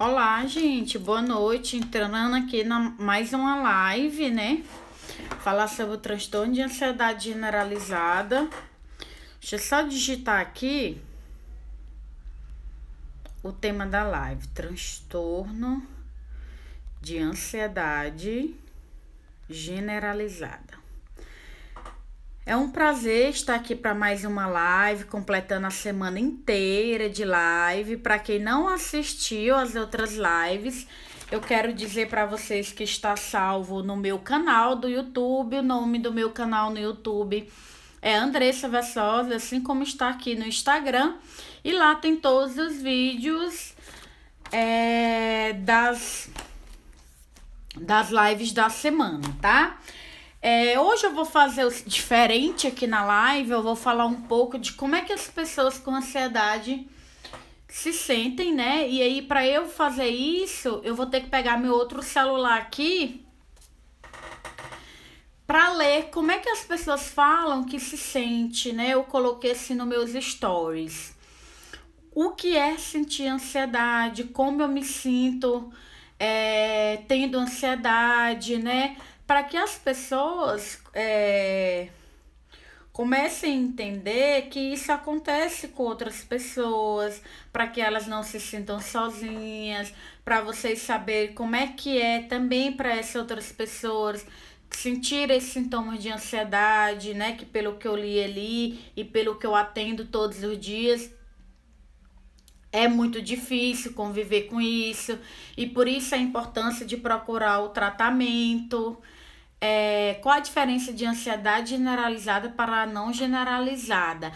Olá, gente, boa noite. Entrando aqui na mais uma live, né? Falar sobre o transtorno de ansiedade generalizada. Deixa eu só digitar aqui o tema da live: transtorno de ansiedade generalizada. É um prazer estar aqui para mais uma live, completando a semana inteira de live. Para quem não assistiu às outras lives, eu quero dizer para vocês que está salvo no meu canal do YouTube. O nome do meu canal no YouTube é Andressa Vassosa, assim como está aqui no Instagram. E lá tem todos os vídeos das lives da semana, tá? Hoje eu vou fazer diferente aqui na live. Eu vou falar um pouco de como é que as pessoas com ansiedade se sentem, né? E aí, para eu fazer isso, eu vou ter que pegar meu outro celular aqui para ler como é que as pessoas falam que se sente, né? Eu coloquei assim nos meus stories. O que é sentir ansiedade? Como eu me sinto tendo ansiedade, né? Para que as pessoas comecem a entender que isso acontece com outras pessoas, para que elas não se sintam sozinhas, para vocês saberem como é que é também para essas outras pessoas sentir esses sintomas de ansiedade, né? Que pelo que eu li ali e pelo que eu atendo todos os dias, é muito difícil conviver com isso, e por isso a importância de procurar o tratamento. Qual a diferença de ansiedade generalizada para a não generalizada?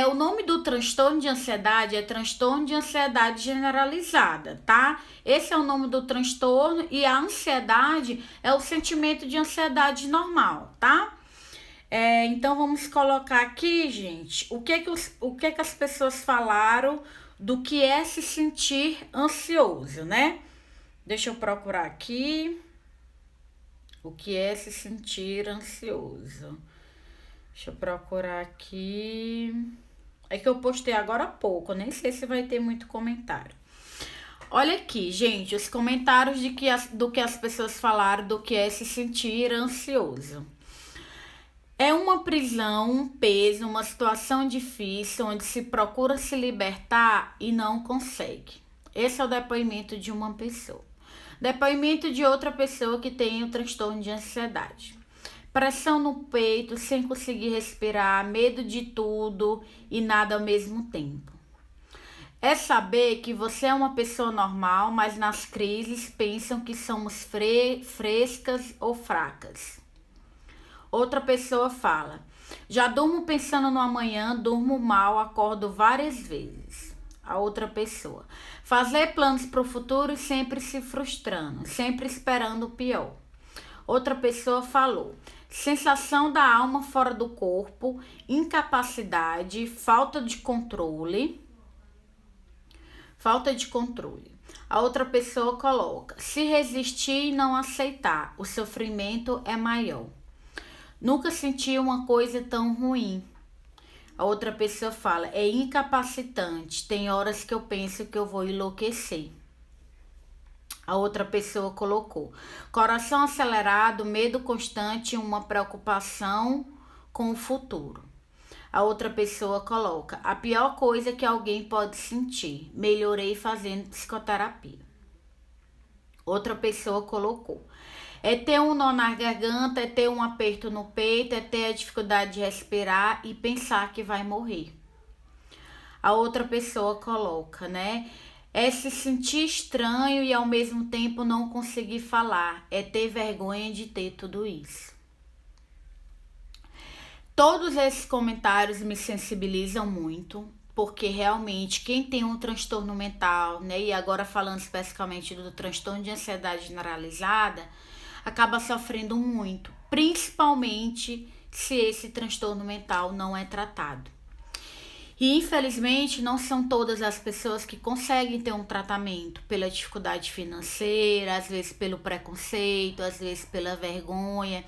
O nome do transtorno de ansiedade é transtorno de ansiedade generalizada, tá? Esse é o nome do transtorno, e a ansiedade é o sentimento de ansiedade normal, tá? Então vamos colocar aqui, gente, o que que as pessoas falaram do que é se sentir ansioso, né? Deixa eu procurar aqui. O que é se sentir ansioso? Deixa eu procurar aqui. É que eu postei agora há pouco, nem sei se vai ter muito comentário. Olha aqui, gente, os comentários do que as pessoas falaram do que é se sentir ansioso. É uma prisão, um peso, uma situação difícil onde se procura se libertar e não consegue. Esse é o depoimento de uma pessoa. Depoimento de outra pessoa que tem o transtorno de ansiedade. Pressão no peito, sem conseguir respirar, medo de tudo e nada ao mesmo tempo. É saber que você é uma pessoa normal, mas nas crises pensam que somos frescas ou fracas. Outra pessoa fala: já durmo pensando no amanhã, durmo mal, acordo várias vezes. A outra pessoa: fazer planos para o futuro e sempre se frustrando, sempre esperando o pior. Outra pessoa falou: sensação da alma fora do corpo, incapacidade, falta de controle. Falta de controle. A outra pessoa coloca: se resistir e não aceitar, o sofrimento é maior. Nunca senti uma coisa tão ruim. A outra pessoa fala: é incapacitante. Tem horas que eu penso que eu vou enlouquecer. A outra pessoa colocou: coração acelerado, medo constante e uma preocupação com o futuro. A outra pessoa coloca: a pior coisa que alguém pode sentir. Melhorei fazendo psicoterapia. Outra pessoa colocou: é ter um nó na garganta, é ter um aperto no peito, é ter a dificuldade de respirar e pensar que vai morrer. A outra pessoa coloca, né? É se sentir estranho e ao mesmo tempo não conseguir falar. É ter vergonha de ter tudo isso. Todos esses comentários me sensibilizam muito, porque realmente quem tem um transtorno mental, né? E agora falando especificamente do transtorno de ansiedade generalizada, acaba sofrendo muito, principalmente se esse transtorno mental não é tratado. E infelizmente não são todas as pessoas que conseguem ter um tratamento, pela dificuldade financeira, às vezes pelo preconceito, às vezes pela vergonha.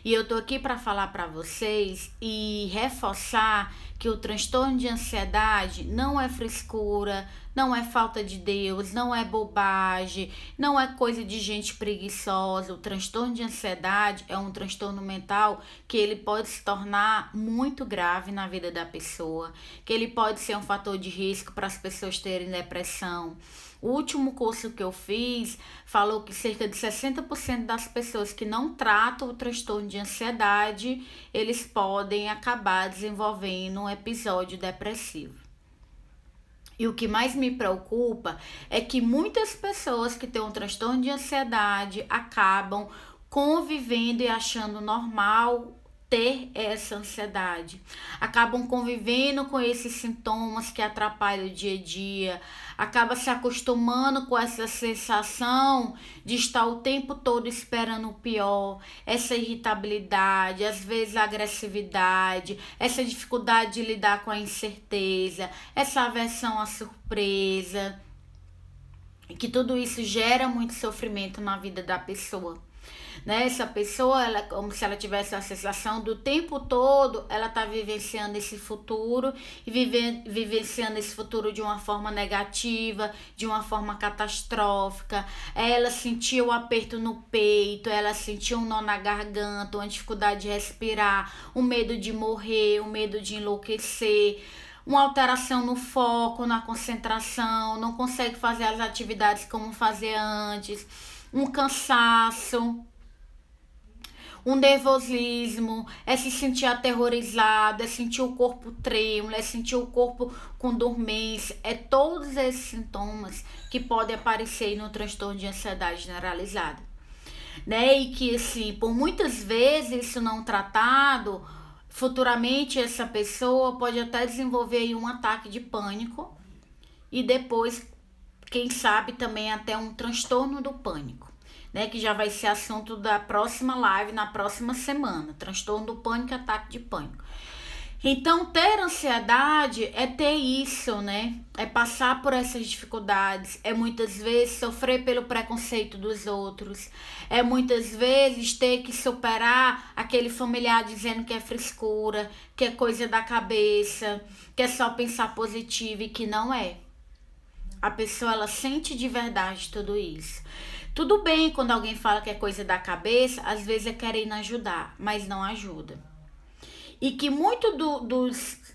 E eu tô aqui para falar para vocês e reforçar que o transtorno de ansiedade não é frescura, não é falta de Deus, não é bobagem, não é coisa de gente preguiçosa. O transtorno de ansiedade é um transtorno mental que ele pode se tornar muito grave na vida da pessoa, que ele pode ser um fator de risco para as pessoas terem depressão. O último curso que eu fiz falou que cerca de 60% das pessoas que não tratam o transtorno de ansiedade, eles podem acabar desenvolvendo um episódio depressivo. E o que mais me preocupa é que muitas pessoas que têm um transtorno de ansiedade acabam convivendo e achando normal ter essa ansiedade. Acabam convivendo com esses sintomas que atrapalham o dia a dia, acaba se acostumando com essa sensação de estar o tempo todo esperando o pior, essa irritabilidade, às vezes a agressividade, essa dificuldade de lidar com a incerteza, essa aversão à surpresa, que tudo isso gera muito sofrimento na vida da pessoa. Né? Essa pessoa, ela, como se ela tivesse a sensação do tempo todo, ela está vivenciando esse futuro e vivenciando esse futuro de uma forma negativa, de uma forma catastrófica. Ela sentiu o aperto no peito, ela sentiu um nó na garganta, uma dificuldade de respirar, o medo de morrer, o medo de enlouquecer, uma alteração no foco, na concentração, não consegue fazer as atividades como fazia antes, um cansaço, um nervosismo, é se sentir aterrorizado, é sentir o corpo trêmulo, é sentir o corpo com dormência, é todos esses sintomas que podem aparecer no transtorno de ansiedade generalizada, né? E que assim, por muitas vezes isso não tratado, futuramente essa pessoa pode até desenvolver um ataque de pânico e depois, quem sabe, também até um transtorno do pânico, né, que já vai ser assunto da próxima live na próxima semana, transtorno do pânico e ataque de pânico. Então, ter ansiedade é ter isso, né? É passar por essas dificuldades, é muitas vezes sofrer pelo preconceito dos outros, é muitas vezes ter que superar aquele familiar dizendo que é frescura, que é coisa da cabeça, que é só pensar positivo e que não é. A pessoa, ela sente de verdade tudo isso. Tudo bem quando alguém fala que é coisa da cabeça, às vezes é querendo ajudar, mas não ajuda. E que muito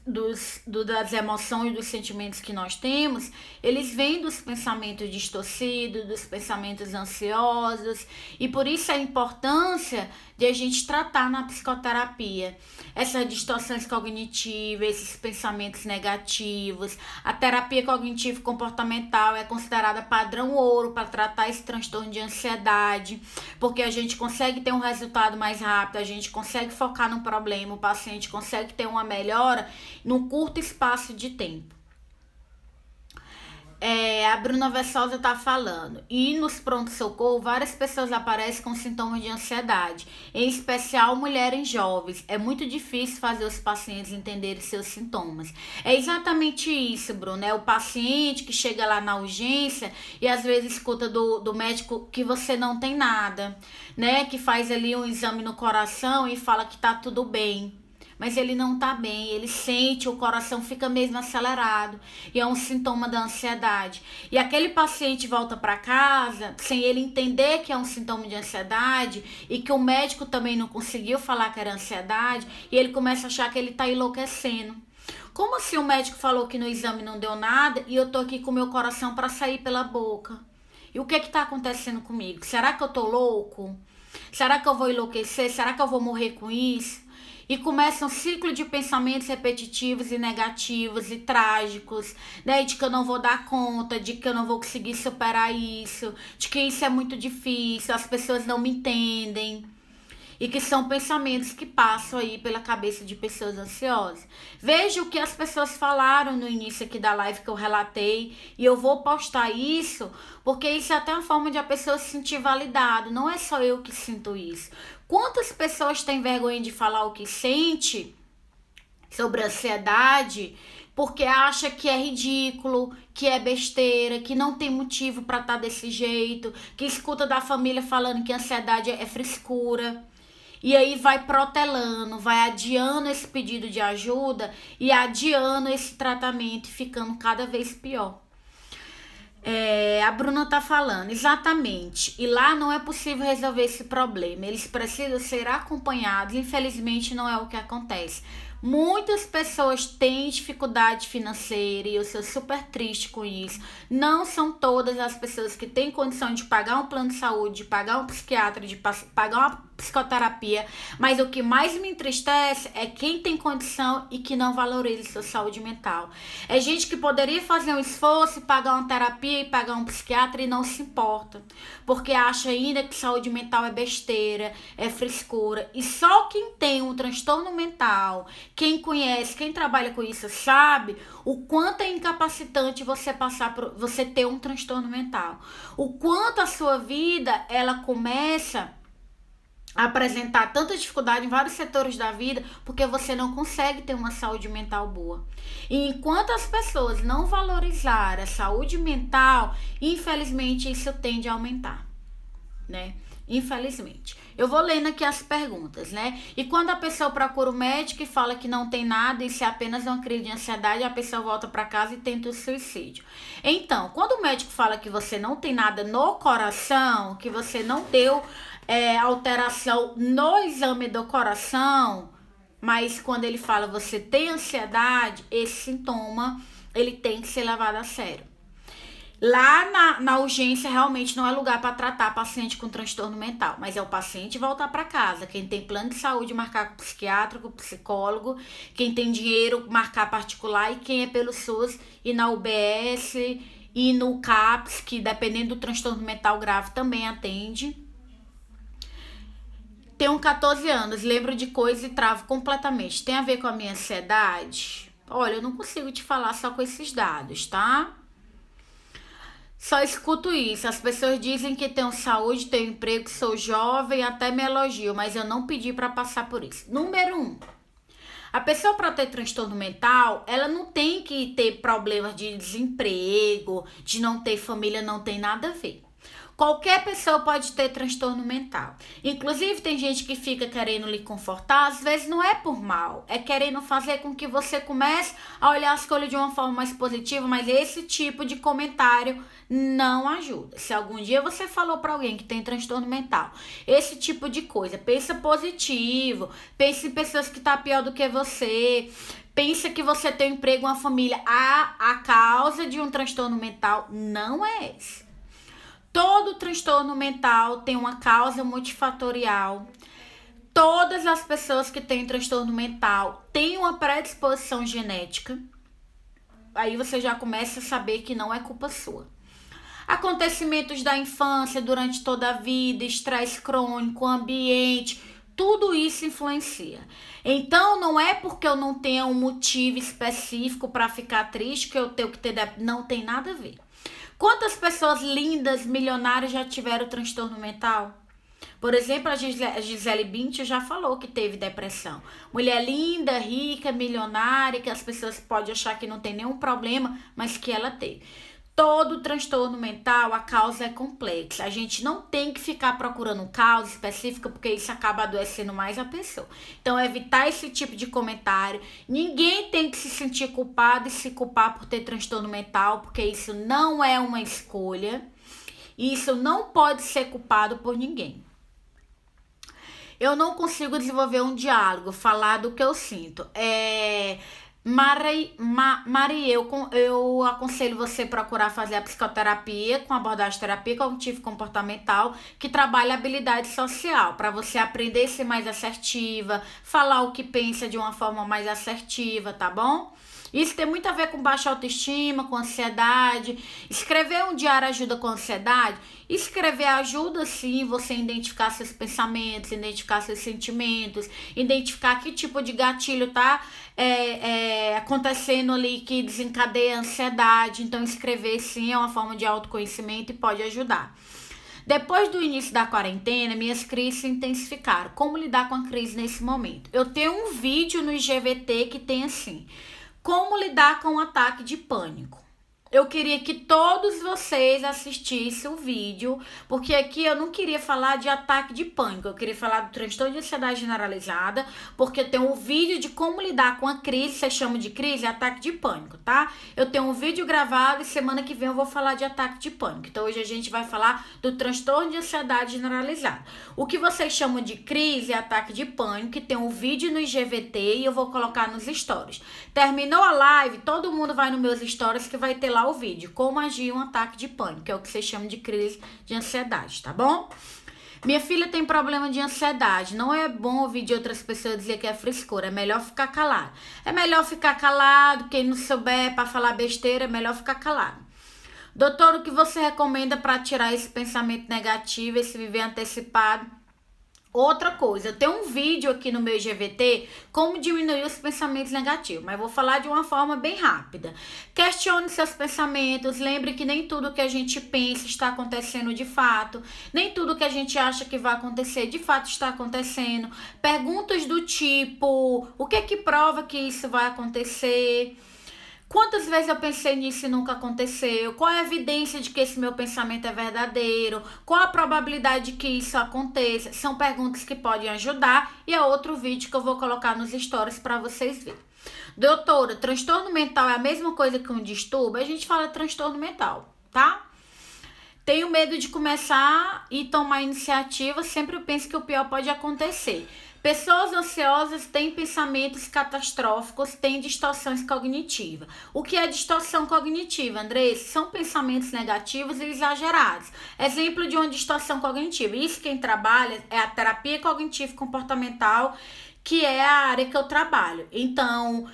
das emoções e dos sentimentos que nós temos, eles vêm dos pensamentos distorcidos, dos pensamentos ansiosos, e por isso a importância de a gente tratar na psicoterapia essas distorções cognitivas, esses pensamentos negativos. A terapia cognitivo-comportamental é considerada padrão ouro para tratar esse transtorno de ansiedade, porque a gente consegue ter um resultado mais rápido, a gente consegue focar no problema, o paciente consegue ter uma melhora num curto espaço de tempo. A Bruna Vessosa tá falando. E nos pronto-socorro, várias pessoas aparecem com sintomas de ansiedade, em especial mulheres jovens. É muito difícil fazer os pacientes entenderem seus sintomas. É exatamente isso, Bruna. É o paciente que chega lá na urgência e às vezes escuta do médico que você não tem nada, né? Que faz ali um exame no coração e fala que tá tudo bem. Mas ele não tá bem, ele sente, o coração fica mesmo acelerado, e é um sintoma da ansiedade. E aquele paciente volta para casa sem ele entender que é um sintoma de ansiedade e que o médico também não conseguiu falar que era ansiedade, e ele começa a achar que ele tá enlouquecendo. Como assim o médico falou que no exame não deu nada e eu tô aqui com meu coração para sair pela boca? E o que tá acontecendo comigo? Será que eu tô louco? Será que eu vou enlouquecer? Será que eu vou morrer com isso? E começa um ciclo de pensamentos repetitivos e negativos e trágicos, né? De que eu não vou dar conta, de que eu não vou conseguir superar isso, de que isso é muito difícil, as pessoas não me entendem. E que são pensamentos que passam aí pela cabeça de pessoas ansiosas. Veja o que as pessoas falaram no início aqui da live que eu relatei. E eu vou postar isso, porque isso é até uma forma de a pessoa se sentir validado. Não é só eu que sinto isso. Quantas pessoas têm vergonha de falar o que sente sobre ansiedade porque acha que é ridículo, que é besteira, que não tem motivo para estar desse jeito, que escuta da família falando que ansiedade é frescura. E aí vai protelando, vai adiando esse pedido de ajuda e adiando esse tratamento, ficando cada vez pior. A Bruna tá falando, exatamente. E lá não é possível resolver esse problema. Eles precisam ser acompanhados. Infelizmente, não é o que acontece. Muitas pessoas têm dificuldade financeira e eu sou super triste com isso. Não são todas as pessoas que têm condição de pagar um plano de saúde, de pagar um psiquiatra, de pagar uma psicoterapia, mas o que mais me entristece é quem tem condição e que não valoriza sua saúde mental. É gente que poderia fazer um esforço, pagar uma terapia e pagar um psiquiatra e não se importa, porque acha ainda que saúde mental é besteira, é frescura, e só quem tem um transtorno mental, quem conhece, quem trabalha com isso sabe o quanto é incapacitante você ter um transtorno mental, o quanto a sua vida ela começa apresentar tanta dificuldade em vários setores da vida porque você não consegue ter uma saúde mental boa. E enquanto as pessoas não valorizarem a saúde mental, infelizmente isso tende a aumentar, né? Infelizmente. Eu vou lendo aqui as perguntas, né? E quando a pessoa procura o médico e fala que não tem nada, isso é apenas uma crise de ansiedade, a pessoa volta para casa e tenta o suicídio. Então, quando o médico fala que você não tem nada no coração, que você não deu alteração no exame do coração, mas quando ele fala você tem ansiedade, esse sintoma ele tem que ser levado a sério. Lá na urgência realmente não é lugar para tratar paciente com transtorno mental, mas é o paciente voltar para casa. Quem tem plano de saúde marcar com psiquiatra, com psicólogo, quem tem dinheiro marcar particular e quem é pelo SUS e na UBS e no CAPS, que dependendo do transtorno mental grave também atende. Tenho 14 anos, lembro de coisas e travo completamente. Tem a ver com a minha ansiedade? Olha, eu não consigo te falar só com esses dados, tá? Só escuto isso. As pessoas dizem que tenho saúde, tenho emprego, sou jovem, até me elogio, mas eu não pedi para passar por isso. Número 1. A pessoa para ter transtorno mental, ela não tem que ter problemas de desemprego, de não ter família, não tem nada a ver. Qualquer pessoa pode ter transtorno mental. Inclusive, tem gente que fica querendo lhe confortar, às vezes não é por mal, é querendo fazer com que você comece a olhar as coisas de uma forma mais positiva, mas esse tipo de comentário não ajuda. Se algum dia você falou para alguém que tem transtorno mental, esse tipo de coisa, pensa positivo, pense em pessoas que estão pior do que você, pensa que você tem um emprego, uma família. A causa de um transtorno mental não é esse. Todo transtorno mental tem uma causa multifatorial. Todas as pessoas que têm transtorno mental têm uma predisposição genética. Aí você já começa a saber que não é culpa sua. Acontecimentos da infância, durante toda a vida, estresse crônico, ambiente, tudo isso influencia. Então, não é porque eu não tenho um motivo específico para ficar triste que eu tenho que ter... Não tem nada a ver. Quantas pessoas lindas, milionárias já tiveram transtorno mental? Por exemplo, a Gisele Bündchen já falou que teve depressão. Mulher linda, rica, milionária, que as pessoas podem achar que não tem nenhum problema, mas que ela teve. Todo transtorno mental, a causa é complexa. A gente não tem que ficar procurando causa específica, porque isso acaba adoecendo mais a pessoa. Então, evitar esse tipo de comentário. Ninguém tem que se sentir culpado e se culpar por ter transtorno mental, porque isso não é uma escolha. E isso não pode ser culpado por ninguém. Eu não consigo desenvolver um diálogo, falar do que eu sinto. Mari, eu aconselho você procurar fazer a psicoterapia com abordagem terapia cognitivo comportamental, que trabalha a habilidade social, para você aprender a ser mais assertiva, falar o que pensa de uma forma mais assertiva, tá bom? Isso tem muito a ver com baixa autoestima, com ansiedade. Escrever um diário ajuda com ansiedade? Escrever ajuda sim você identificar seus pensamentos, identificar seus sentimentos, identificar que tipo de gatilho tá acontecendo ali que desencadeia a ansiedade. Então escrever sim é uma forma de autoconhecimento e pode ajudar. Depois do início da quarentena, minhas crises se intensificaram. Como lidar com a crise nesse momento? Eu tenho um vídeo no IGVT que tem assim: como lidar com um ataque de pânico. eu queria que todos vocês assistissem o vídeo, porque aqui eu não queria falar de ataque de pânico, eu queria falar do transtorno de ansiedade generalizada, porque tem um vídeo de como lidar com a crise, vocês chamam de crise, é ataque de pânico, tá? Eu tenho um vídeo gravado e semana que vem eu vou falar de ataque de pânico. Então hoje a gente vai falar do transtorno de ansiedade generalizada. O que vocês chamam de crise é ataque de pânico, que tem um vídeo no IGVT e eu vou colocar nos stories. Terminou a live, todo mundo vai nos meus stories que vai ter lá o vídeo, como agir um ataque de pânico, que é o que vocês chamam de crise de ansiedade, tá bom? Minha filha tem problema de ansiedade, não é bom ouvir de outras pessoas dizer que é frescura, é melhor ficar calado. É melhor ficar calado, quem não souber para falar besteira, é melhor ficar calado. Doutor, o que você recomenda para tirar esse pensamento negativo, esse viver antecipado? Outra coisa, eu tenho um vídeo aqui no meu IGVT, como diminuir os pensamentos negativos, mas vou falar de uma forma bem rápida. Questione seus pensamentos, lembre que nem tudo que a gente pensa está acontecendo de fato, nem tudo que a gente acha que vai acontecer de fato está acontecendo. Perguntas do tipo, o que é que prova que isso vai acontecer? Quantas vezes eu pensei nisso e nunca aconteceu? Qual é a evidência de que esse meu pensamento é verdadeiro? Qual a probabilidade de que isso aconteça? São perguntas que podem ajudar e é outro vídeo que eu vou colocar nos stories para vocês verem. Doutora, transtorno mental é a mesma coisa que um distúrbio? A gente fala transtorno mental, tá? Tenho medo de começar e tomar iniciativa, sempre penso que o pior pode acontecer. Pessoas ansiosas têm pensamentos catastróficos, têm distorções cognitivas. O que é distorção cognitiva, Andressa? São pensamentos negativos e exagerados. Exemplo de uma distorção cognitiva. Isso quem trabalha é a terapia cognitivo-comportamental, que é a área que eu trabalho. Então,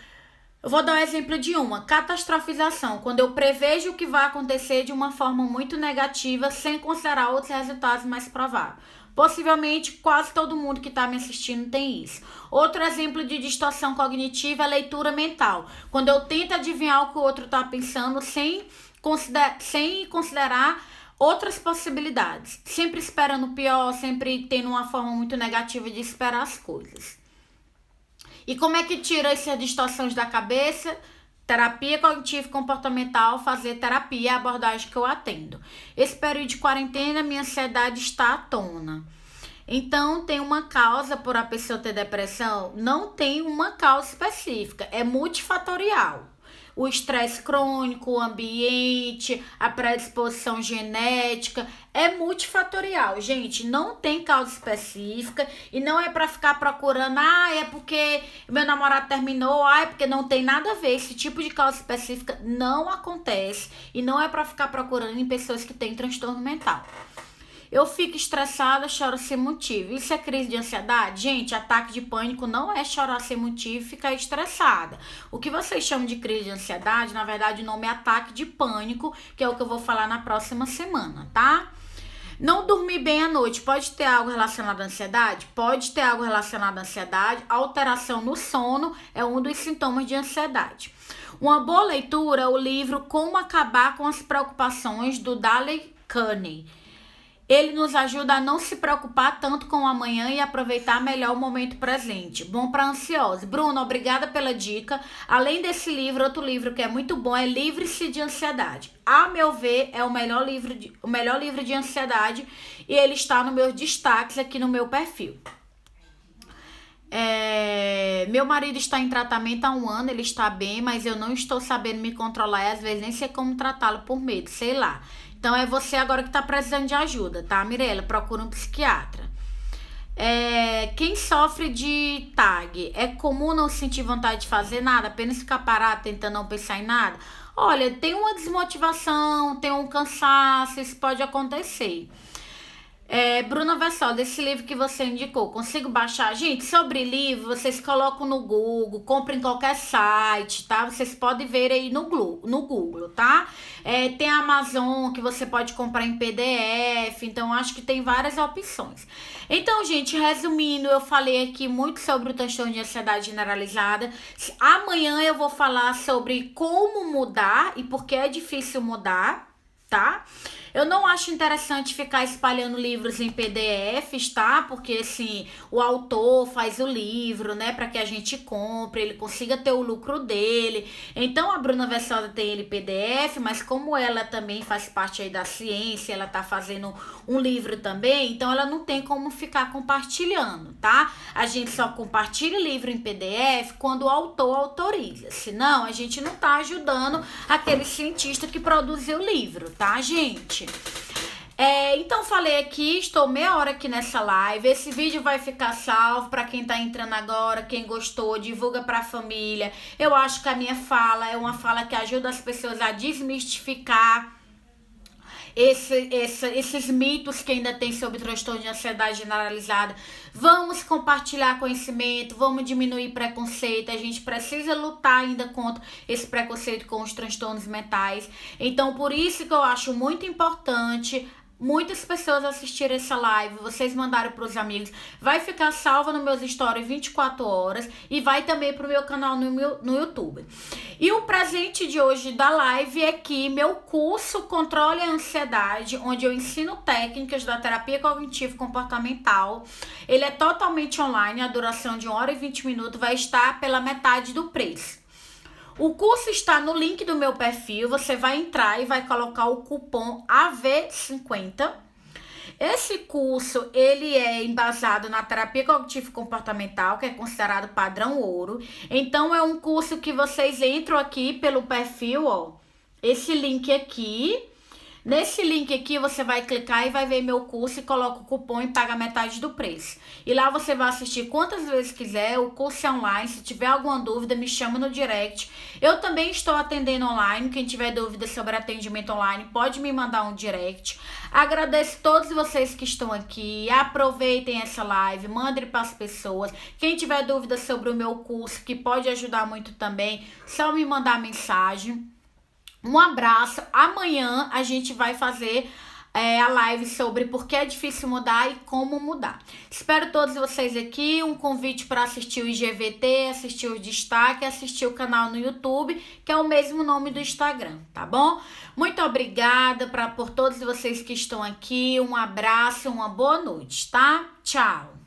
eu vou dar um exemplo de uma catastrofização, quando eu prevejo o que vai acontecer de uma forma muito negativa, sem considerar outros resultados mais prováveis. Possivelmente, quase todo mundo que está me assistindo tem isso. Outro exemplo de distorção cognitiva é leitura mental. Quando eu tento adivinhar o que o outro está pensando sem considerar outras possibilidades. Sempre esperando o pior, sempre tendo uma forma muito negativa de esperar as coisas. E como é que tira essas distorções da cabeça? Terapia cognitivo-comportamental, fazer terapia é a abordagem que eu atendo. Esse período de quarentena, minha ansiedade está à tona. Então, tem uma causa por a pessoa ter depressão? Não tem uma causa específica, é multifatorial. O estresse crônico, o ambiente, a predisposição genética, é multifatorial. Gente, não tem causa específica e não é para ficar procurando, é porque meu namorado terminou, é porque não tem nada a ver. Esse tipo de causa específica não acontece e não é para ficar procurando em pessoas que têm transtorno mental. Eu fico estressada, choro sem motivo. Isso é crise de ansiedade? Gente, ataque de pânico não é chorar sem motivo e ficar estressada. O que vocês chamam de crise de ansiedade, na verdade, o nome é ataque de pânico, que é o que eu vou falar na próxima semana, tá? Não dormir bem à noite, pode ter algo relacionado à ansiedade? Pode ter algo relacionado à ansiedade. Alteração no sono é um dos sintomas de ansiedade. Uma boa leitura é o livro Como Acabar com as Preocupações, do Dale Carnegie. Ele nos ajuda a não se preocupar tanto com o amanhã e aproveitar melhor o momento presente. Bom para ansiosos. Bruno, obrigada pela dica. Além desse livro, outro livro que é muito bom é Livre-se de Ansiedade. A meu ver, é o melhor livro de ansiedade e ele está nos meus destaques aqui no meu perfil. Meu marido está em tratamento há 1 ano, ele está bem, mas eu não estou sabendo me controlar e às vezes nem sei como tratá-lo por medo, sei lá. Então é você agora que está precisando de ajuda, tá, Mirella? Procura um psiquiatra. Quem sofre de TAG, é comum não sentir vontade de fazer nada, apenas ficar parado tentando não pensar em nada? Olha, tem uma desmotivação, tem um cansaço, isso pode acontecer. Bruna Vessol, desse livro que você indicou, consigo baixar? Gente, sobre livro, vocês colocam no Google, comprem em qualquer site, tá? Vocês podem ver aí no Google, tá? Tem a Amazon, que você pode comprar em PDF, então acho que tem várias opções. Então, gente, resumindo, eu falei aqui muito sobre o transtorno de ansiedade generalizada. Amanhã eu vou falar sobre como mudar e por que é difícil mudar, tá? Eu não acho interessante ficar espalhando livros em PDFs, tá? Porque assim, o autor faz o livro, né, para que a gente compre, ele consiga ter o lucro dele. Então a Bruna Versosa tem ele PDF, mas como ela também faz parte aí da ciência, ela tá fazendo um livro também, então ela não tem como ficar compartilhando, tá? A gente só compartilha livro em PDF quando o autor autoriza. Senão, a gente não tá ajudando aquele cientista que produziu o livro, tá, gente? Então falei aqui, estou meia hora aqui nessa live. Esse vídeo vai ficar salvo para quem tá entrando agora, quem gostou, divulga para a família. Eu acho que a minha fala é uma fala que ajuda as pessoas a desmistificar esses mitos que ainda tem sobre transtorno de ansiedade generalizada. Vamos compartilhar conhecimento, vamos diminuir preconceito. A gente precisa lutar ainda contra esse preconceito com os transtornos mentais. Então, por isso que eu acho muito importante muitas pessoas assistiram essa live, vocês mandaram para os amigos, vai ficar salva no meus stories 24 horas e vai também para o meu canal no YouTube. E o presente de hoje da live é que meu curso Controle a Ansiedade, onde eu ensino técnicas da terapia cognitivo comportamental, ele é totalmente online, a duração de 1 hora e 20 minutos vai estar pela metade do preço. O curso está no link do meu perfil, você vai entrar e vai colocar o cupom AV50. Esse curso, ele é embasado na terapia cognitivo comportamental, que é considerado padrão ouro. Então, é um curso que vocês entram aqui pelo perfil, ó, esse link aqui. Nesse link aqui você vai clicar e vai ver meu curso e coloca o cupom e paga metade do preço. E lá você vai assistir quantas vezes quiser, o curso é online. Se tiver alguma dúvida, me chama no direct. Eu também estou atendendo online, quem tiver dúvida sobre atendimento online pode me mandar um direct. Agradeço a todos vocês que estão aqui, aproveitem essa live, mandem para as pessoas. Quem tiver dúvida sobre o meu curso, que pode ajudar muito também, só me mandar mensagem. Um abraço. Amanhã a gente vai fazer a live sobre por que é difícil mudar e como mudar. Espero todos vocês aqui. Um convite para assistir o IGVT, assistir o Destaque, assistir o canal no YouTube, que é o mesmo nome do Instagram, tá bom? Muito obrigada por todos vocês que estão aqui. Um abraço, uma boa noite, tá? Tchau.